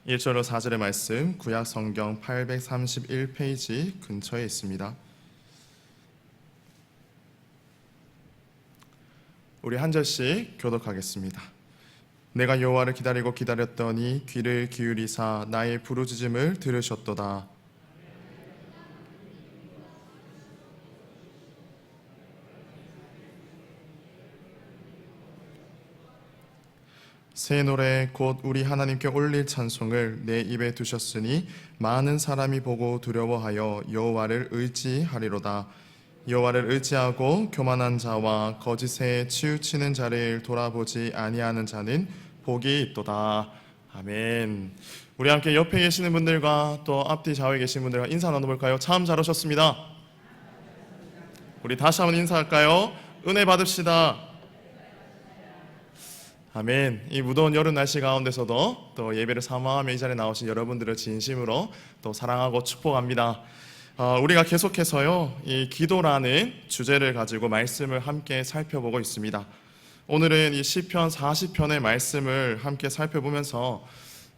1절로 4절의 말씀 구약 성경 831페이지 근처에 있습니다. 우리 한 절씩 교독하겠습니다. 내가 여호와를 기다리고 기다렸더니 귀를 기울이사 나의 부르짖음을 들으셨도다. 새 노래 곧 우리 하나님께 올릴 찬송을 내 입에 두셨으니 많은 사람이 보고 두려워하여 여호와를 의지하리로다. 여호와를 의지하고 교만한 자와 거짓에 치우치는 자를 돌아보지 아니하는 자는 복이 있도다. 아멘. 우리 함께 옆에 계시는 분들과 또 앞뒤 좌우에 계신 분들과 인사 나눠볼까요? 참 잘 오셨습니다. 우리 다시 한번 인사할까요? 은혜 받읍시다. 아멘. 이 무더운 여름 날씨 가운데서도 또 예배를 사모하며 이 자리에 나오신 여러분들을 진심으로 또 사랑하고 축복합니다. 우리가 계속해서요, 이 기도라는 주제를 가지고 말씀을 함께 살펴보고 있습니다. 오늘은 이 시편 40편의 말씀을 함께 살펴보면서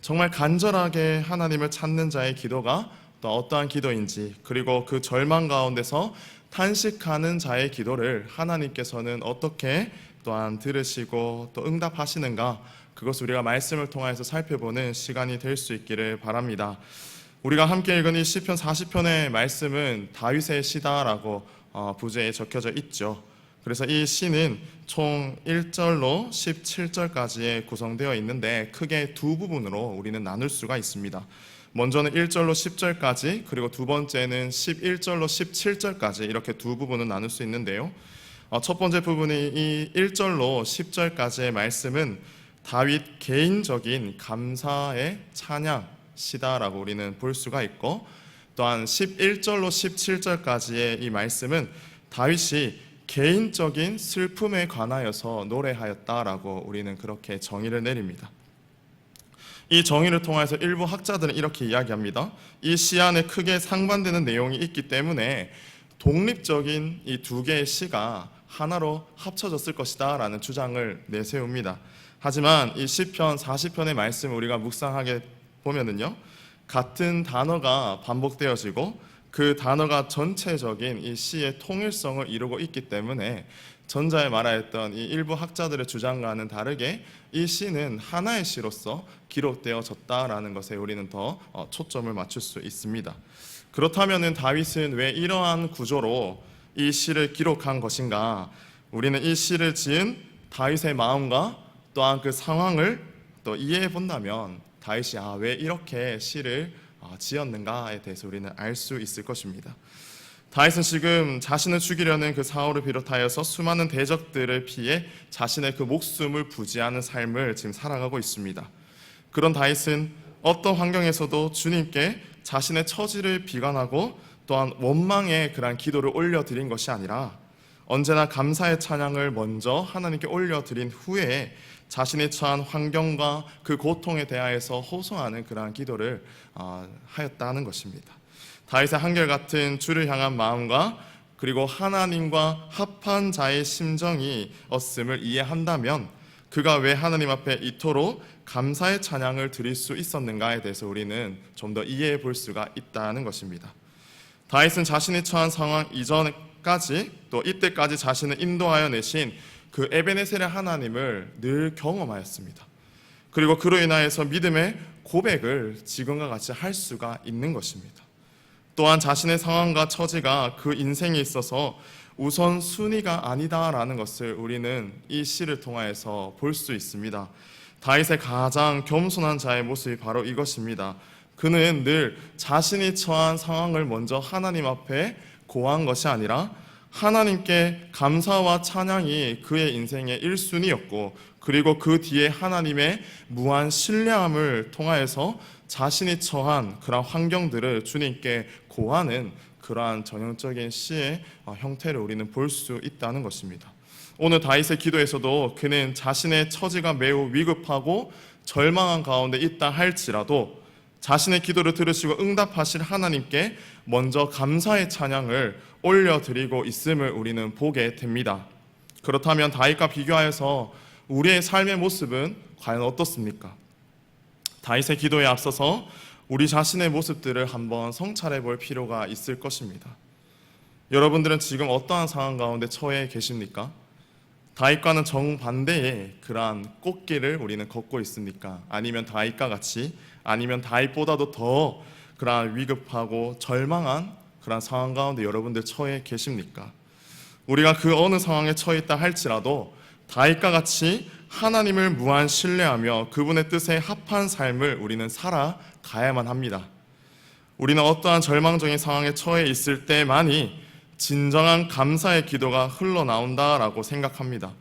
정말 간절하게 하나님을 찾는 자의 기도가 또 어떠한 기도인지, 그리고 그 절망 가운데서 탄식하는 자의 기도를 하나님께서는 어떻게 또한 들으시고 또 응답하시는가, 그것을 우리가 말씀을 통해서 살펴보는 시간이 될 수 있기를 바랍니다. 우리가 함께 읽은 이 시편 40편의 말씀은 다윗의 시다라고 부제에 적혀져 있죠. 그래서 이 시는 총 1절로 17절까지에 구성되어 있는데 크게 두 부분으로 우리는 나눌 수가 있습니다. 먼저는 1절로 10절까지, 그리고 두 번째는 11절로 17절까지, 이렇게 두 부분을 나눌 수 있는데요. 첫 번째 부분이 이 1절로 10절까지의 말씀은 다윗 개인적인 감사의 찬양 시다라고 우리는 볼 수가 있고, 또한 11절로 17절까지의 이 말씀은 다윗이 개인적인 슬픔에 관하여서 노래하였다라고 우리는 그렇게 정의를 내립니다. 이 정의를 통해서 일부 학자들은 이렇게 이야기합니다. 이 시 안에 크게 상반되는 내용이 있기 때문에 독립적인 이 두 개의 시가 하나로 합쳐졌을 것이다 라는 주장을 내세웁니다. 하지만 이 시편 40편의 말씀을 우리가 묵상하게 보면은요, 같은 단어가 반복되어지고 그 단어가 전체적인 이 시의 통일성을 이루고 있기 때문에 전자에 말하였던 이 일부 학자들의 주장과는 다르게 이 시는 하나의 시로서 기록되어졌다라는 것에 우리는 더 초점을 맞출 수 있습니다. 그렇다면 다윗은 왜 이러한 구조로 이 시를 기록한 것인가? 우리는 이 시를 지은 다윗의 마음과 또한 그 상황을 또 이해해 본다면 다윗이 왜 이렇게 시를 지었는가에 대해서 우리는 알 수 있을 것입니다. 다윗은 지금 자신을 죽이려는 그 사울을 비롯하여서 수많은 대적들을 피해 자신의 그 목숨을 부지하는 삶을 지금 살아가고 있습니다. 그런 다윗은 어떤 환경에서도 주님께 자신의 처지를 비관하고 또한 원망의 그러한 기도를 올려드린 것이 아니라 언제나 감사의 찬양을 먼저 하나님께 올려드린 후에 자신이 처한 환경과 그 고통에 대하여서 호소하는 그러한 기도를 하였다는 것입니다. 다윗의 한결같은 주를 향한 마음과 그리고 하나님과 합한 자의 심정이 었음을 이해한다면 그가 왜 하나님 앞에 이토록 감사의 찬양을 드릴 수 있었는가에 대해서 우리는 좀 더 이해해 볼 수가 있다는 것입니다. 다윗은 자신이 처한 상황 이전까지 또 이때까지 자신을 인도하여 내신 그 에베네셀의 하나님을 늘 경험하였습니다. 그리고 그로 인하여서 믿음의 고백을 지금과 같이 할 수가 있는 것입니다. 또한 자신의 상황과 처지가 그 인생에 있어서 우선순위가 아니다라는 것을 우리는 이 시를 통하여서 볼 수 있습니다. 다윗의 가장 겸손한 자의 모습이 바로 이것입니다. 그는 늘 자신이 처한 상황을 먼저 하나님 앞에 고한 것이 아니라 하나님께 감사와 찬양이 그의 인생의 1순위였고, 그리고 그 뒤에 하나님의 무한 신뢰함을 통하여서 자신이 처한 그러한 환경들을 주님께 고하는 그러한 전형적인 시의 형태를 우리는 볼 수 있다는 것입니다. 오늘 다윗의 기도에서도 그는 자신의 처지가 매우 위급하고 절망한 가운데 있다 할지라도 자신의 기도를 들으시고 응답하실 하나님께 먼저 감사의 찬양을 올려드리고 있음을 우리는 보게 됩니다. 그렇다면 다윗과 비교하여서 우리의 삶의 모습은 과연 어떻습니까? 다윗의 기도에 앞서서 우리 자신의 모습들을 한번 성찰해 볼 필요가 있을 것입니다. 여러분들은 지금 어떠한 상황 가운데 처해 계십니까? 다윗과는 정반대의 그러한 꽃길을 우리는 걷고 있습니까? 아니면 다윗과 같이, 아니면 다윗보다도 더 그러한 위급하고 절망한 그러한 상황 가운데 여러분들 처해 계십니까? 우리가 그 어느 상황에 처해 있다 할지라도 다윗과 같이 하나님을 무한 신뢰하며 그분의 뜻에 합한 삶을 우리는 살아가야만 합니다. 우리는 어떠한 절망적인 상황에 처해 있을 때만이 진정한 감사의 기도가 흘러나온다라고 생각합니다.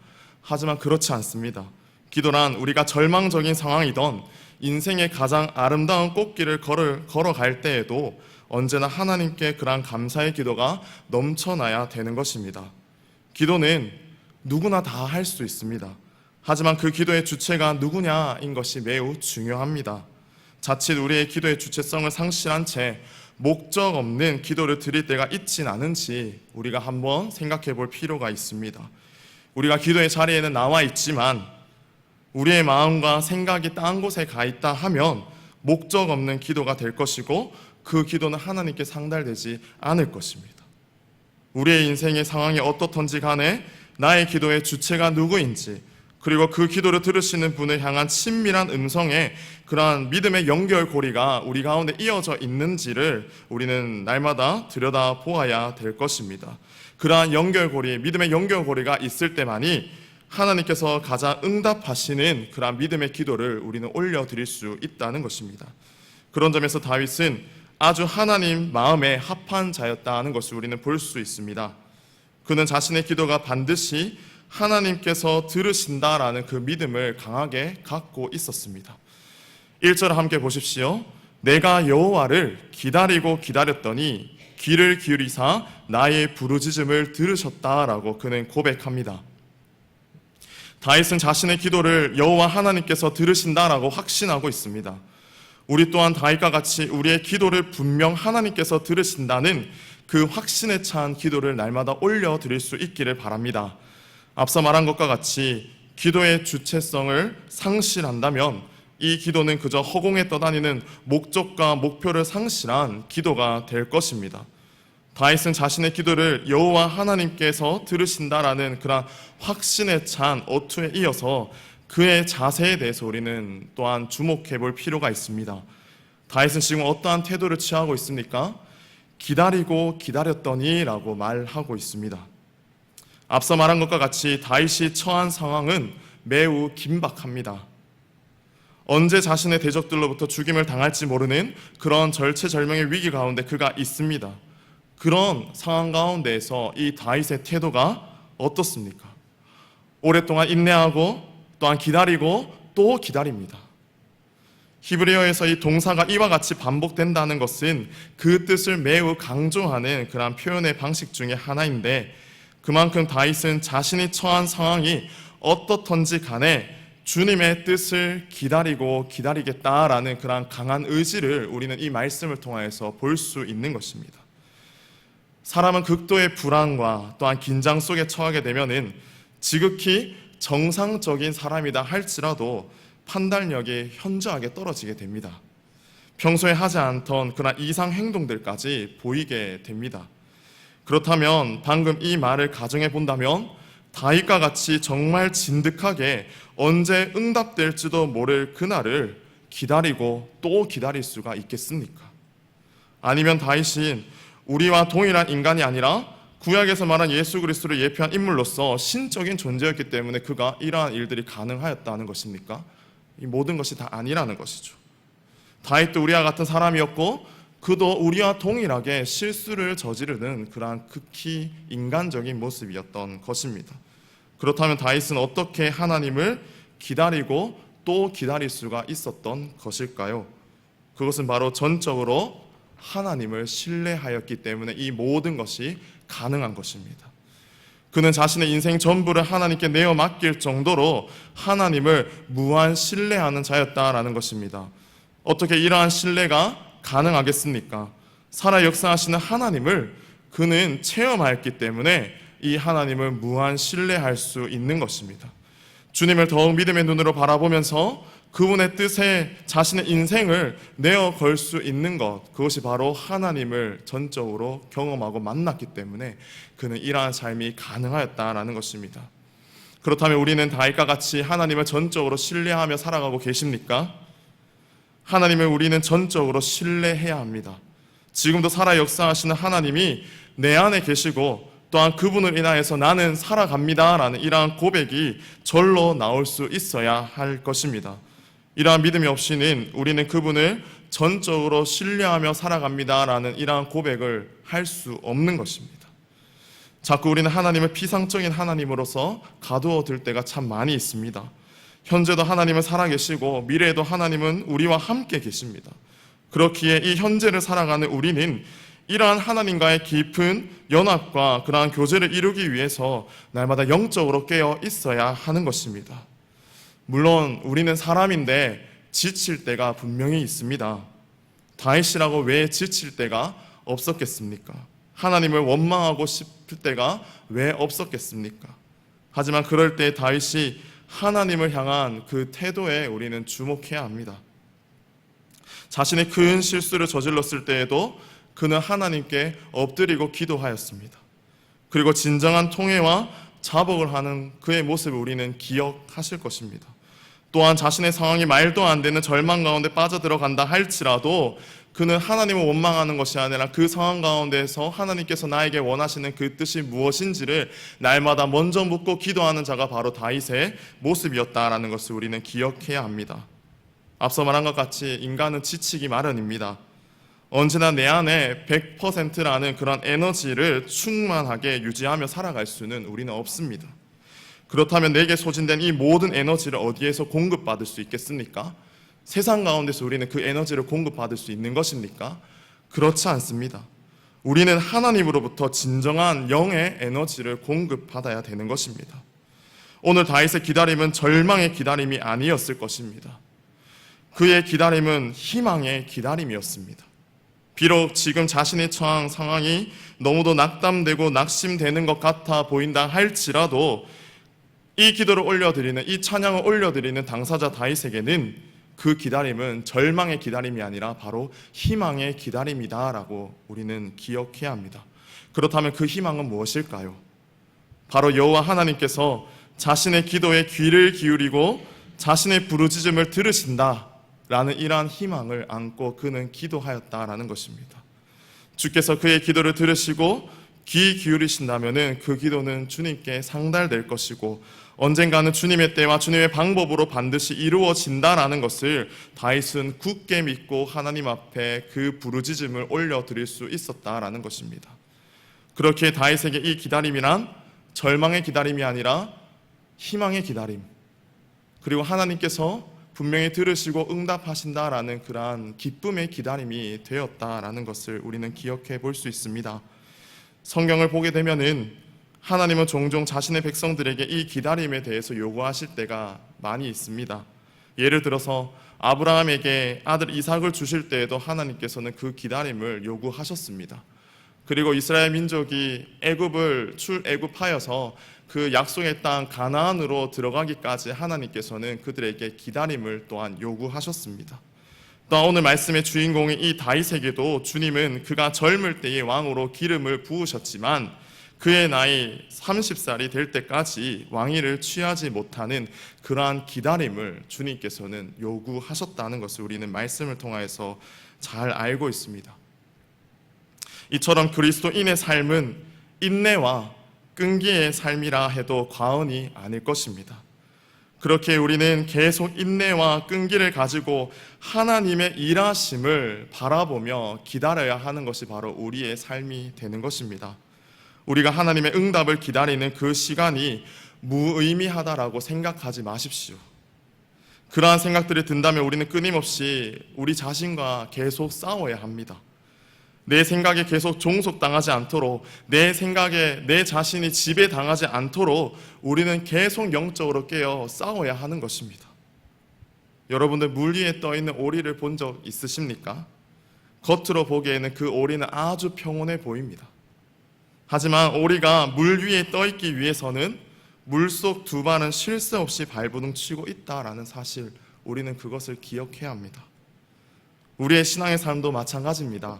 하지만 그렇지 않습니다. 기도란 우리가 절망적인 상황이던 인생의 가장 아름다운 꽃길을 걸어갈 때에도 언제나 하나님께 그러한 감사의 기도가 넘쳐나야 되는 것입니다. 기도는 누구나 다 할 수 있습니다. 하지만 그 기도의 주체가 누구냐인 것이 매우 중요합니다. 자칫 우리의 기도의 주체성을 상실한 채 목적 없는 기도를 드릴 때가 있진 않은지 우리가 한번 생각해 볼 필요가 있습니다. 우리가 기도의 자리에는 나와 있지만 우리의 마음과 생각이 딴 곳에 가 있다 하면 목적 없는 기도가 될 것이고 그 기도는 하나님께 상달되지 않을 것입니다. 우리의 인생의 상황이 어떻든지 간에 나의 기도의 주체가 누구인지, 그리고 그 기도를 들으시는 분을 향한 친밀한 음성에 그러한 믿음의 연결고리가 우리 가운데 이어져 있는지를 우리는 날마다 들여다보아야 될 것입니다. 그러한 연결고리, 믿음의 연결고리가 있을 때만이 하나님께서 가장 응답하시는 그러한 믿음의 기도를 우리는 올려드릴 수 있다는 것입니다. 그런 점에서 다윗은 아주 하나님 마음에 합한 자였다는 것을 우리는 볼 수 있습니다. 그는 자신의 기도가 반드시 하나님께서 들으신다라는 그 믿음을 강하게 갖고 있었습니다. 1절 함께 보십시오. 내가 여호와를 기다리고 기다렸더니 귀를 기울이사 나의 부르짖음을 들으셨다라고 그는 고백합니다. 다윗은 자신의 기도를 여호와 하나님께서 들으신다라고 확신하고 있습니다. 우리 또한 다윗과 같이 우리의 기도를 분명 하나님께서 들으신다는 그 확신에 찬 기도를 날마다 올려드릴 수 있기를 바랍니다. 앞서 말한 것과 같이 기도의 주체성을 상실한다면 이 기도는 그저 허공에 떠다니는 목적과 목표를 상실한 기도가 될 것입니다. 다윗은 자신의 기도를 여호와 하나님께서 들으신다라는 그런 확신에 찬 어투에 이어서 그의 자세에 대해서 우리는 또한 주목해 볼 필요가 있습니다. 다윗은 지금 어떠한 태도를 취하고 있습니까? 기다리고 기다렸더니 라고 말하고 있습니다. 앞서 말한 것과 같이 다윗이 처한 상황은 매우 긴박합니다. 언제 자신의 대적들로부터 죽임을 당할지 모르는 그런 절체절명의 위기 가운데 그가 있습니다. 그런 상황 가운데에서 이 다윗의 태도가 어떻습니까? 오랫동안 인내하고 또한 기다리고 또 기다립니다. 히브리어에서 이 동사가 이와 같이 반복된다는 것은 그 뜻을 매우 강조하는 그런 표현의 방식 중에 하나인데, 그만큼 다윗은 자신이 처한 상황이 어떻든지 간에 주님의 뜻을 기다리고 기다리겠다라는 그런 강한 의지를 우리는 이 말씀을 통하여서 볼 수 있는 것입니다. 사람은 극도의 불안과 또한 긴장 속에 처하게 되면은 지극히 정상적인 사람이다 할지라도 판단력이 현저하게 떨어지게 됩니다. 평소에 하지 않던 그런 이상 행동들까지 보이게 됩니다. 그렇다면 방금 이 말을 가정해 본다면 다윗과 같이 정말 진득하게 언제 응답될지도 모를 그날을 기다리고 또 기다릴 수가 있겠습니까? 아니면 다윗은 우리와 동일한 인간이 아니라 구약에서 말한 예수 그리스도를 예표한 인물로서 신적인 존재였기 때문에 그가 이러한 일들이 가능하였다는 것입니까? 이 모든 것이 다 아니라는 것이죠. 다윗도 우리와 같은 사람이었고 그도 우리와 동일하게 실수를 저지르는 그러한 극히 인간적인 모습이었던 것입니다. 그렇다면 다윗은 어떻게 하나님을 기다리고 또 기다릴 수가 있었던 것일까요? 그것은 바로 전적으로 하나님을 신뢰하였기 때문에 이 모든 것이 가능한 것입니다. 그는 자신의 인생 전부를 하나님께 내어 맡길 정도로 하나님을 무한 신뢰하는 자였다라는 것입니다. 어떻게 이러한 신뢰가 가능하겠습니까? 살아 역사하시는 하나님을 그는 체험하였기 때문에 이 하나님을 무한 신뢰할 수 있는 것입니다. 주님을 더욱 믿음의 눈으로 바라보면서 그분의 뜻에 자신의 인생을 내어 걸 수 있는 것, 그것이 바로 하나님을 전적으로 경험하고 만났기 때문에 그는 이러한 삶이 가능하였다라는 것입니다. 그렇다면 우리는 다윗과 같이 하나님을 전적으로 신뢰하며 살아가고 계십니까? 하나님을 우리는 전적으로 신뢰해야 합니다. 지금도 살아 역사하시는 하나님이 내 안에 계시고 또한 그분을 인하여서 나는 살아갑니다라는 이러한 고백이 절로 나올 수 있어야 할 것입니다. 이러한 믿음이 없이는 우리는 그분을 전적으로 신뢰하며 살아갑니다라는 이러한 고백을 할 수 없는 것입니다. 자꾸 우리는 하나님을 피상적인 하나님으로서 가두어 둘 때가 참 많이 있습니다. 현재도 하나님은 살아계시고 미래에도 하나님은 우리와 함께 계십니다. 그렇기에 이 현재를 살아가는 우리는 이러한 하나님과의 깊은 연합과 그러한 교제를 이루기 위해서 날마다 영적으로 깨어 있어야 하는 것입니다. 물론 우리는 사람인데 지칠 때가 분명히 있습니다. 다윗이라고 왜 지칠 때가 없었겠습니까? 하나님을 원망하고 싶을 때가 왜 없었겠습니까? 하지만 그럴 때 다윗이 하나님을 향한 그 태도에 우리는 주목해야 합니다. 자신의 큰 실수를 저질렀을 때에도 그는 하나님께 엎드리고 기도하였습니다. 그리고 진정한 통회와 자복을 하는 그의 모습을 우리는 기억하실 것입니다. 또한 자신의 상황이 말도 안 되는 절망 가운데 빠져들어간다 할지라도 그는 하나님을 원망하는 것이 아니라 그 상황 가운데서 하나님께서 나에게 원하시는 그 뜻이 무엇인지를 날마다 먼저 묻고 기도하는 자가 바로 다윗의 모습이었다라는 것을 우리는 기억해야 합니다. 앞서 말한 것 같이 인간은 지치기 마련입니다. 언제나 내 안에 100%라는 그런 에너지를 충만하게 유지하며 살아갈 수는 우리는 없습니다. 그렇다면 내게 소진된 이 모든 에너지를 어디에서 공급받을 수 있겠습니까? 세상 가운데서 우리는 그 에너지를 공급받을 수 있는 것입니까? 그렇지 않습니다. 우리는 하나님으로부터 진정한 영의 에너지를 공급받아야 되는 것입니다. 오늘 다윗의 기다림은 절망의 기다림이 아니었을 것입니다. 그의 기다림은 희망의 기다림이었습니다. 비록 지금 자신의 처한 상황이 너무도 낙담되고 낙심되는 것 같아 보인다 할지라도 이 기도를 올려드리는, 이 찬양을 올려드리는 당사자 다윗에게는 그 기다림은 절망의 기다림이 아니라 바로 희망의 기다림이다라고 우리는 기억해야 합니다. 그렇다면 그 희망은 무엇일까요? 바로 여호와 하나님께서 자신의 기도에 귀를 기울이고 자신의 부르짖음을 들으신다라는 이러한 희망을 안고 그는 기도하였다라는 것입니다. 주께서 그의 기도를 들으시고 귀 기울이신다면 그 기도는 주님께 상달될 것이고 언젠가는 주님의 때와 주님의 방법으로 반드시 이루어진다라는 것을 다윗은 굳게 믿고 하나님 앞에 그 부르짖음을 올려드릴 수 있었다라는 것입니다. 그렇게 다윗에게 이 기다림이란 절망의 기다림이 아니라 희망의 기다림, 그리고 하나님께서 분명히 들으시고 응답하신다라는 그러한 기쁨의 기다림이 되었다라는 것을 우리는 기억해 볼 수 있습니다. 성경을 보게 되면은 하나님은 종종 자신의 백성들에게 이 기다림에 대해서 요구하실 때가 많이 있습니다. 예를 들어서 아브라함에게 아들 이삭을 주실 때에도 하나님께서는 그 기다림을 요구하셨습니다. 그리고 이스라엘 민족이 애굽을 출애굽하여서 그 약속의 땅 가나안으로 들어가기까지 하나님께서는 그들에게 기다림을 또한 요구하셨습니다. 또한 오늘 말씀의 주인공인 이 다윗에게도 주님은 그가 젊을 때의 왕으로 기름을 부으셨지만 그의 나이 30살이 될 때까지 왕위를 취하지 못하는 그러한 기다림을 주님께서는 요구하셨다는 것을 우리는 말씀을 통하여서 잘 알고 있습니다. 이처럼 그리스도인의 삶은 인내와 끈기의 삶이라 해도 과언이 아닐 것입니다. 그렇게 우리는 계속 인내와 끈기를 가지고 하나님의 일하심을 바라보며 기다려야 하는 것이 바로 우리의 삶이 되는 것입니다. 우리가 하나님의 응답을 기다리는 그 시간이 무의미하다라고 생각하지 마십시오. 그러한 생각들이 든다면 우리는 끊임없이 우리 자신과 계속 싸워야 합니다. 내 생각에 계속 종속당하지 않도록, 내 생각에 내 자신이 지배당하지 않도록 우리는 계속 영적으로 깨어 싸워야 하는 것입니다. 여러분들 물 위에 떠있는 오리를 본 적 있으십니까? 겉으로 보기에는 그 오리는 아주 평온해 보입니다. 하지만 오리가 물 위에 떠있기 위해서는 물속 두 발은 쉴 새 없이 발버둥 치고 있다라는 사실 우리는 그것을 기억해야 합니다. 우리의 신앙의 삶도 마찬가지입니다.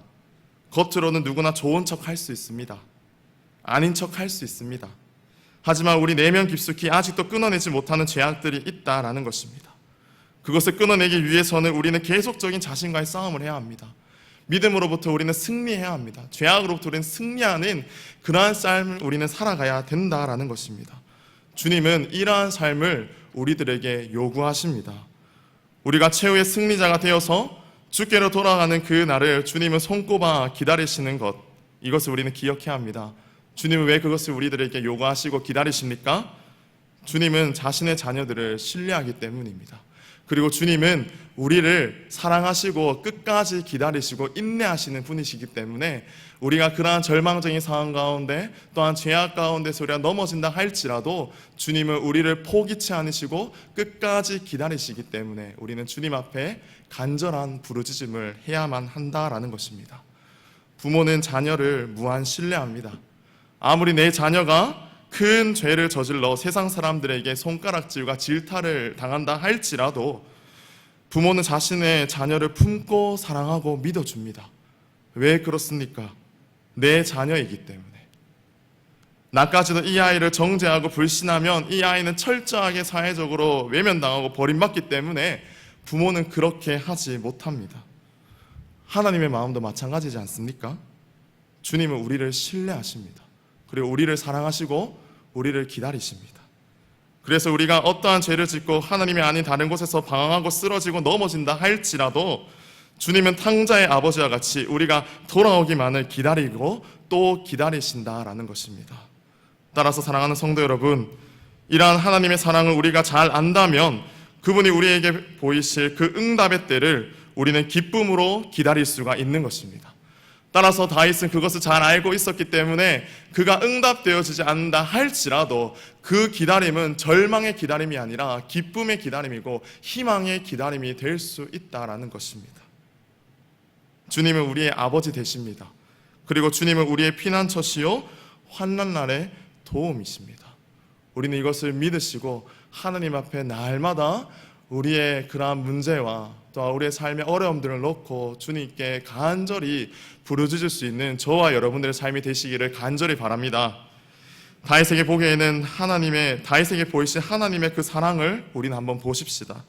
겉으로는 누구나 좋은 척 할 수 있습니다. 아닌 척 할 수 있습니다. 하지만 우리 내면 깊숙이 아직도 끊어내지 못하는 죄악들이 있다라는 것입니다. 그것을 끊어내기 위해서는 우리는 계속적인 자신과의 싸움을 해야 합니다. 믿음으로부터 우리는 승리해야 합니다. 죄악으로부터 우리는 승리하는 그러한 삶을 우리는 살아가야 된다라는 것입니다. 주님은 이러한 삶을 우리들에게 요구하십니다. 우리가 최후의 승리자가 되어서 주께로 돌아가는 그 날을 주님은 손꼽아 기다리시는 것, 이것을 우리는 기억해야 합니다. 주님은 왜 그것을 우리들에게 요구하시고 기다리십니까? 주님은 자신의 자녀들을 신뢰하기 때문입니다. 그리고 주님은 우리를 사랑하시고 끝까지 기다리시고 인내하시는 분이시기 때문에 우리가 그러한 절망적인 상황 가운데 또한 죄악 가운데서 우리가 넘어진다 할지라도 주님은 우리를 포기치 않으시고 끝까지 기다리시기 때문에 우리는 주님 앞에 간절한 부르짖음을 해야만 한다라는 것입니다. 부모는 자녀를 무한 신뢰합니다. 아무리 내 자녀가 큰 죄를 저질러 세상 사람들에게 손가락질과 질타를 당한다 할지라도 부모는 자신의 자녀를 품고 사랑하고 믿어줍니다. 왜 그렇습니까? 내 자녀이기 때문에. 나까지도 이 아이를 정죄하고 불신하면 이 아이는 철저하게 사회적으로 외면당하고 버림받기 때문에 부모는 그렇게 하지 못합니다. 하나님의 마음도 마찬가지지 않습니까? 주님은 우리를 신뢰하십니다. 그리고 우리를 사랑하시고 우리를 기다리십니다. 그래서 우리가 어떠한 죄를 짓고 하나님이 아닌 다른 곳에서 방황하고 쓰러지고 넘어진다 할지라도 주님은 탕자의 아버지와 같이 우리가 돌아오기만을 기다리고 또 기다리신다라는 것입니다. 따라서 사랑하는 성도 여러분, 이러한 하나님의 사랑을 우리가 잘 안다면 그분이 우리에게 보이실 그 응답의 때를 우리는 기쁨으로 기다릴 수가 있는 것입니다. 따라서 다윗은 그것을 잘 알고 있었기 때문에 그가 응답되어지지 않는다 할지라도 그 기다림은 절망의 기다림이 아니라 기쁨의 기다림이고 희망의 기다림이 될 수 있다라는 것입니다. 주님은 우리의 아버지 되십니다. 그리고 주님은 우리의 피난처시요 환난 날의 도움이십니다. 우리는 이것을 믿으시고 하나님 앞에 날마다 우리의 그러한 문제와 또 우리의 삶의 어려움들을 놓고 주님께 간절히 부르짖을 수 있는 저와 여러분들의 삶이 되시기를 간절히 바랍니다. 다윗에게 보이신 하나님의 그 사랑을 우리는 한번 보십시다.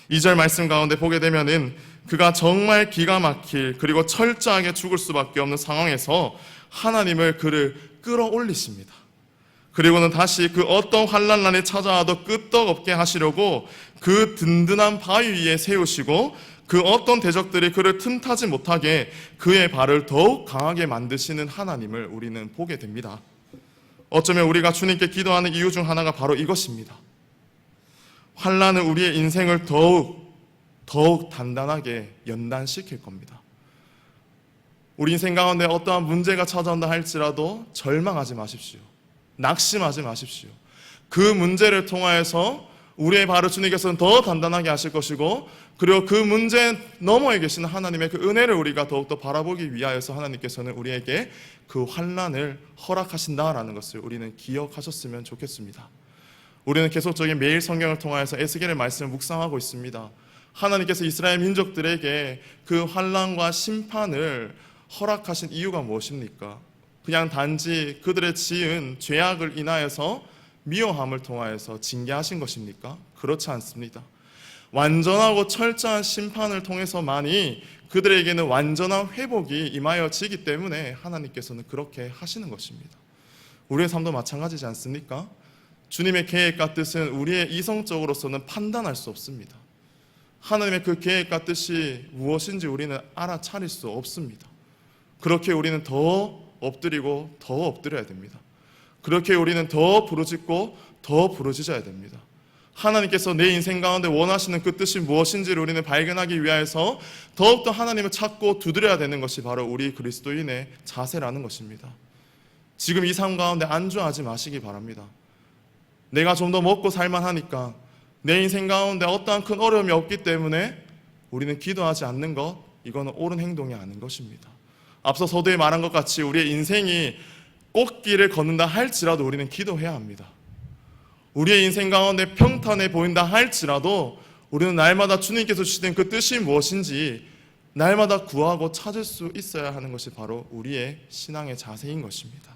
2절 말씀 가운데 보게 되면은 그가 정말 기가 막힐 그리고 철저하게 죽을 수밖에 없는 상황에서 하나님을 그를 끌어올리십니다. 그리고는 다시 그 어떤 환난난이 찾아와도 끄떡없게 하시려고 그 든든한 바위 위에 세우시고 그 어떤 대적들이 그를 틈타지 못하게 그의 발을 더욱 강하게 만드시는 하나님을 우리는 보게 됩니다. 어쩌면 우리가 주님께 기도하는 이유 중 하나가 바로 이것입니다. 환난은 우리의 인생을 더욱 단단하게 연단시킬 겁니다. 우리 인생 가운데 어떠한 문제가 찾아온다 할지라도 절망하지 마십시오. 낙심하지 마십시오. 그 문제를 통하여서 우리의 발을 주님께서는 더 단단하게 하실 것이고 그리고 그 문제 너머에 계시는 하나님의 그 은혜를 우리가 더욱더 바라보기 위하여서 하나님께서는 우리에게 그 환난을 허락하신다라는 것을 우리는 기억하셨으면 좋겠습니다. 우리는 계속적인 매일 성경을 통하여서 에스겔의 말씀을 묵상하고 있습니다. 하나님께서 이스라엘 민족들에게 그 환난과 심판을 허락하신 이유가 무엇입니까? 그냥 단지 그들의 지은 죄악을 인하여서 미워함을 통하여서 징계하신 것입니까? 그렇지 않습니다. 완전하고 철저한 심판을 통해서만이 그들에게는 완전한 회복이 임하여지기 때문에 하나님께서는 그렇게 하시는 것입니다. 우리의 삶도 마찬가지지 않습니까? 주님의 계획과 뜻은 우리의 이성적으로서는 판단할 수 없습니다. 하나님의 그 계획과 뜻이 무엇인지 우리는 알아차릴 수 없습니다. 그렇게 우리는 더 엎드리고 더 엎드려야 됩니다. 그렇게 우리는 더 부르짖고 더 부르짖어야 됩니다. 하나님께서 내 인생 가운데 원하시는 그 뜻이 무엇인지를 우리는 발견하기 위해서 더욱더 하나님을 찾고 두드려야 되는 것이 바로 우리 그리스도인의 자세라는 것입니다. 지금 이 삶 가운데 안주하지 마시기 바랍니다. 내가 좀 더 먹고 살만하니까 내 인생 가운데 어떠한 큰 어려움이 없기 때문에 우리는 기도하지 않는 것, 이거는 옳은 행동이 아닌 것입니다. 앞서 서두에 말한 것 같이 우리의 인생이 꽃길을 걷는다 할지라도 우리는 기도해야 합니다. 우리의 인생 가운데 평탄해 보인다 할지라도 우리는 날마다 주님께서 주시는 그 뜻이 무엇인지 날마다 구하고 찾을 수 있어야 하는 것이 바로 우리의 신앙의 자세인 것입니다.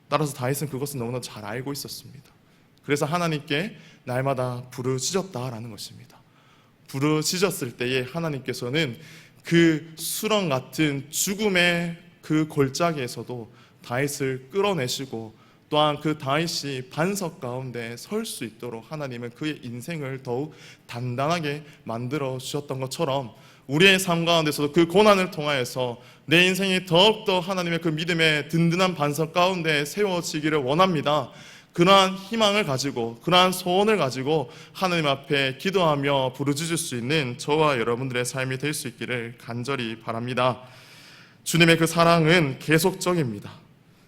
따라서 다윗은 그것을 너무나 잘 알고 있었습니다. 그래서 하나님께 날마다 부르짖었다라는 것입니다. 부르짖었을 때에 하나님께서는 그 수렁 같은 죽음의 그 골짜기에서도 다윗을 끌어내시고 또한 그 다윗이 반석 가운데 설 수 있도록 하나님은 그의 인생을 더욱 단단하게 만들어 주셨던 것처럼 우리의 삶 가운데서도 그 고난을 통하여서 내 인생이 더욱더 하나님의 그 믿음의 든든한 반석 가운데 세워지기를 원합니다. 그러한 희망을 가지고 그러한 소원을 가지고 하나님 앞에 기도하며 부르짖을 수 있는 저와 여러분들의 삶이 될 수 있기를 간절히 바랍니다. 주님의 그 사랑은 계속적입니다.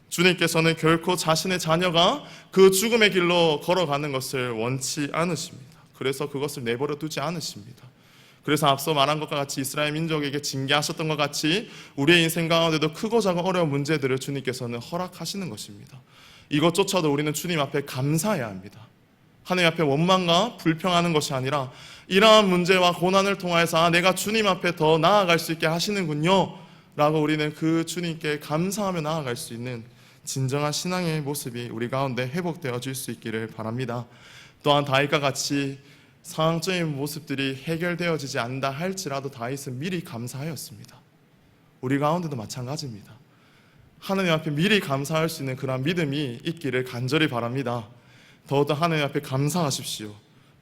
주님께서는 결코 자신의 자녀가 그 죽음의 길로 걸어가는 것을 원치 않으십니다. 그래서 그것을 내버려 두지 않으십니다. 그래서 앞서 말한 것과 같이 이스라엘 민족에게 징계하셨던 것 같이 우리의 인생 가운데도 크고 작은 어려운 문제들을 주님께서는 허락하시는 것입니다. 이것조차도 우리는 주님 앞에 감사해야 합니다. 하나님 앞에 원망과 불평하는 것이 아니라 이러한 문제와 고난을 통해서 내가 주님 앞에 더 나아갈 수 있게 하시는군요 라고 우리는 그 주님께 감사하며 나아갈 수 있는 진정한 신앙의 모습이 우리 가운데 회복되어질 수 있기를 바랍니다. 또한 다윗과 같이 상황적인 모습들이 해결되어지지 않는다 할지라도 다윗은 미리 감사하였습니다. 우리 가운데도 마찬가지입니다. 하나님 앞에 미리 감사할 수 있는 그런 믿음이 있기를 간절히 바랍니다. 더욱더 하나님 앞에 감사하십시오.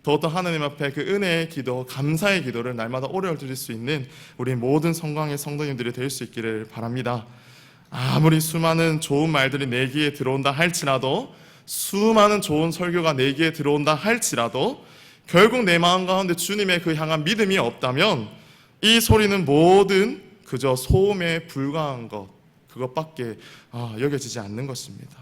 더욱더 하나님 앞에 그 은혜의 기도, 감사의 기도를 날마다 오래 드릴 수 있는 우리 모든 성광의 성도님들이 될 수 있기를 바랍니다. 아무리 수많은 좋은 말들이 내 귀에 들어온다 할지라도, 수많은 좋은 설교가 내 귀에 들어온다 할지라도 결국 내 마음 가운데 주님의 그 향한 믿음이 없다면 이 소리는 모든 그저 소음에 불과한 것, 그것밖에 여겨지지 않는 것입니다.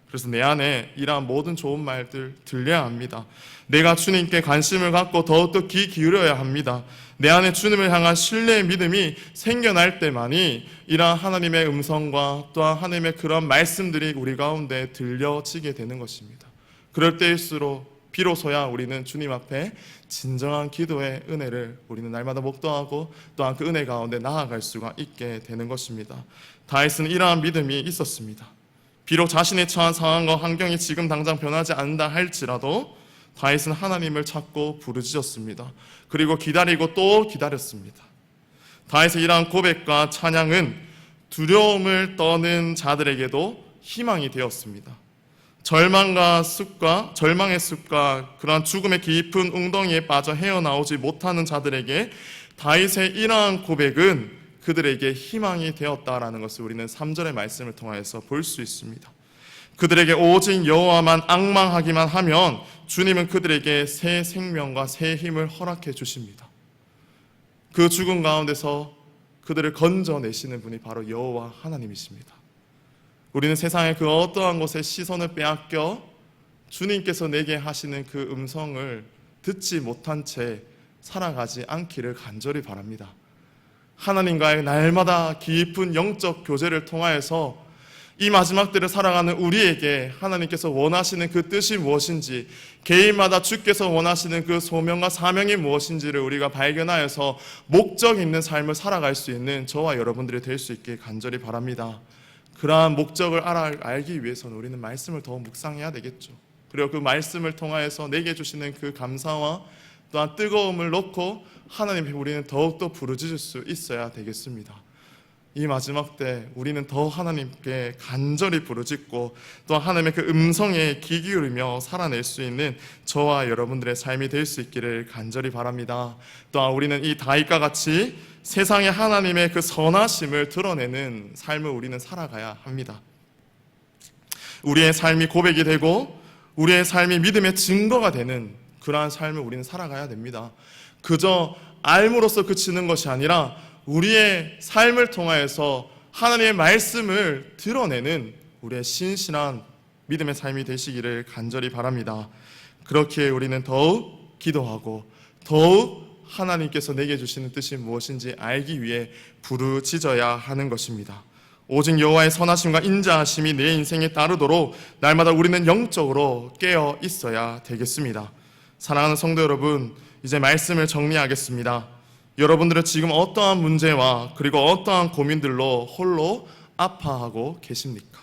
그래서 내 안에 이러한 모든 좋은 말들 들려야 합니다. 내가 주님께 관심을 갖고 더욱더 귀 기울여야 합니다. 내 안에 주님을 향한 신뢰의 믿음이 생겨날 때만이 이러한 하나님의 음성과 또한 하나님의 그런 말씀들이 우리 가운데 들려지게 되는 것입니다. 그럴 때일수록 비로소야 우리는 주님 앞에 진정한 기도의 은혜를 우리는 날마다 목도하고 또한 그 은혜 가운데 나아갈 수가 있게 되는 것입니다. 다윗은 이러한 믿음이 있었습니다. 비록 자신의 처한 상황과 환경이 지금 당장 변하지 않는다 할지라도 다윗은 하나님을 찾고 부르짖었습니다. 그리고 기다리고 또 기다렸습니다. 다윗의 이러한 고백과 찬양은 두려움을 떠는 자들에게도 희망이 되었습니다. 절망의 숲과 그러한 죽음의 깊은 웅덩이에 빠져 헤어나오지 못하는 자들에게 다윗의 이러한 고백은 그들에게 희망이 되었다라는 것을 우리는 3절의 말씀을 통하여서 볼 수 있습니다. 그들에게 오직 여호와만 앙망하기만 하면 주님은 그들에게 새 생명과 새 힘을 허락해 주십니다. 그 죽음 가운데서 그들을 건져내시는 분이 바로 여호와 하나님이십니다. 우리는 세상의 그 어떠한 곳에 시선을 빼앗겨 주님께서 내게 하시는 그 음성을 듣지 못한 채 살아가지 않기를 간절히 바랍니다. 하나님과의 날마다 깊은 영적 교제를 통하여서 이 마지막 때를 살아가는 우리에게 하나님께서 원하시는 그 뜻이 무엇인지, 개인마다 주께서 원하시는 그 소명과 사명이 무엇인지를 우리가 발견하여서 목적 있는 삶을 살아갈 수 있는 저와 여러분들이 될 수 있게 간절히 바랍니다. 그러한 목적을 알기 위해서는 우리는 말씀을 더 묵상해야 되겠죠. 그리고 그 말씀을 통하여서 내게 주시는 그 감사와 또한 뜨거움을 놓고 하나님께 우리는 더욱더 부르짖을 수 있어야 되겠습니다. 이 마지막 때 우리는 더 하나님께 간절히 부르짖고 또 하나님의 그 음성에 귀 기울이며 살아낼 수 있는 저와 여러분들의 삶이 될 수 있기를 간절히 바랍니다. 또한 우리는 이 다윗과 같이 세상에 하나님의 그 선하심을 드러내는 삶을 우리는 살아가야 합니다. 우리의 삶이 고백이 되고 우리의 삶이 믿음의 증거가 되는 그러한 삶을 우리는 살아가야 됩니다. 그저 알므로써 그치는 것이 아니라 우리의 삶을 통하여서 하나님의 말씀을 드러내는 우리의 신실한 믿음의 삶이 되시기를 간절히 바랍니다. 그렇게 우리는 더욱 기도하고 더욱 하나님께서 내게 주시는 뜻이 무엇인지 알기 위해 부르짖어야 하는 것입니다. 오직 여호와의 선하심과 인자하심이 내 인생에 따르도록 날마다 우리는 영적으로 깨어 있어야 되겠습니다. 사랑하는 성도 여러분, 이제 말씀을 정리하겠습니다. 여러분들은 지금 어떠한 문제와 그리고 어떠한 고민들로 홀로 아파하고 계십니까?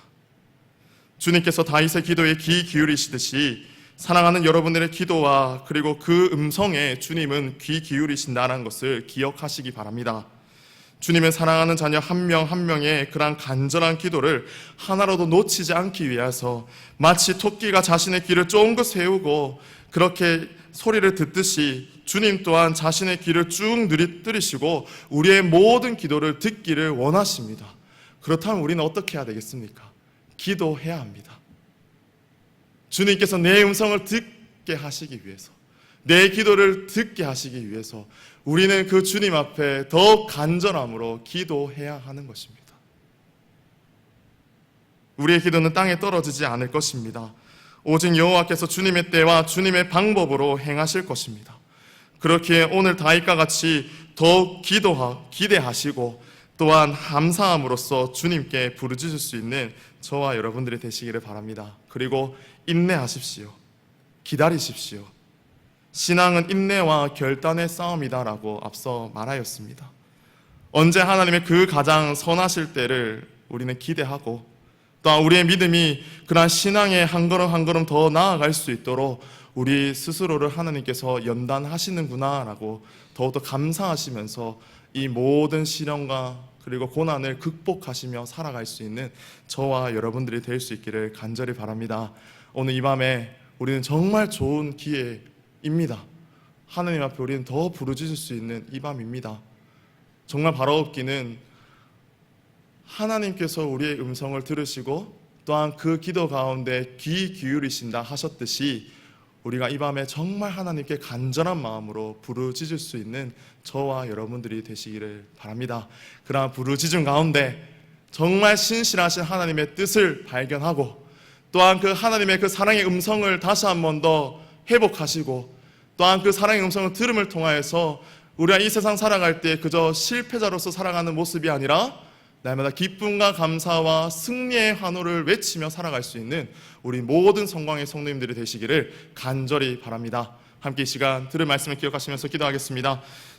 주님께서 다윗의 기도에 귀 기울이시듯이 사랑하는 여러분들의 기도와 그리고 그 음성에 주님은 귀 기울이신다는 것을 기억하시기 바랍니다. 주님은 사랑하는 자녀 한 명 한 명의 그러한 간절한 기도를 하나라도 놓치지 않기 위해서 마치 토끼가 자신의 귀를 쫑긋 세우고 그렇게 소리를 듣듯이 주님 또한 자신의 귀를 쭉 늘리시고 우리의 모든 기도를 듣기를 원하십니다. 그렇다면 우리는 어떻게 해야 되겠습니까? 기도해야 합니다. 주님께서 내 음성을 듣게 하시기 위해서, 내 기도를 듣게 하시기 위해서 우리는 그 주님 앞에 더 간절함으로 기도해야 하는 것입니다. 우리의 기도는 땅에 떨어지지 않을 것입니다. 오직 여호와께서 주님의 때와 주님의 방법으로 행하실 것입니다. 그렇기에 오늘 다윗과 같이 더욱 기대하시고 또한 감사함으로써 주님께 부르짖을 수 있는 저와 여러분들이 되시기를 바랍니다. 그리고 인내하십시오. 기다리십시오. 신앙은 인내와 결단의 싸움이다라고 앞서 말하였습니다. 언제 하나님의 그 가장 선하실 때를 우리는 기대하고 또한 우리의 믿음이 그러한 신앙의 한 걸음 한 걸음 더 나아갈 수 있도록 우리 스스로를 하나님께서 연단하시는구나라고 더욱더 감사하시면서 이 모든 시련과 그리고 고난을 극복하시며 살아갈 수 있는 저와 여러분들이 될 수 있기를 간절히 바랍니다. 오늘 이 밤에 우리는 정말 좋은 기회입니다. 하나님 앞에 우리는 더 부르짖을 수 있는 이 밤입니다. 정말 바라옵기는 하나님께서 우리의 음성을 들으시고 또한 그 기도 가운데 귀 기울이신다 하셨듯이 우리가 이 밤에 정말 하나님께 간절한 마음으로 부르짖을 수 있는 저와 여러분들이 되시기를 바랍니다. 그러한 부르짖음 가운데 정말 신실하신 하나님의 뜻을 발견하고 또한 그 하나님의 그 사랑의 음성을 다시 한 번 더 회복하시고 또한 그 사랑의 음성을 들음을 통하여서 우리가 이 세상 살아갈 때 그저 실패자로서 살아가는 모습이 아니라 날마다 기쁨과 감사와 승리의 환호를 외치며 살아갈 수 있는 우리 모든 성광의 성도님들이 되시기를 간절히 바랍니다. 함께 이 시간 들은 말씀을 기억하시면서 기도하겠습니다.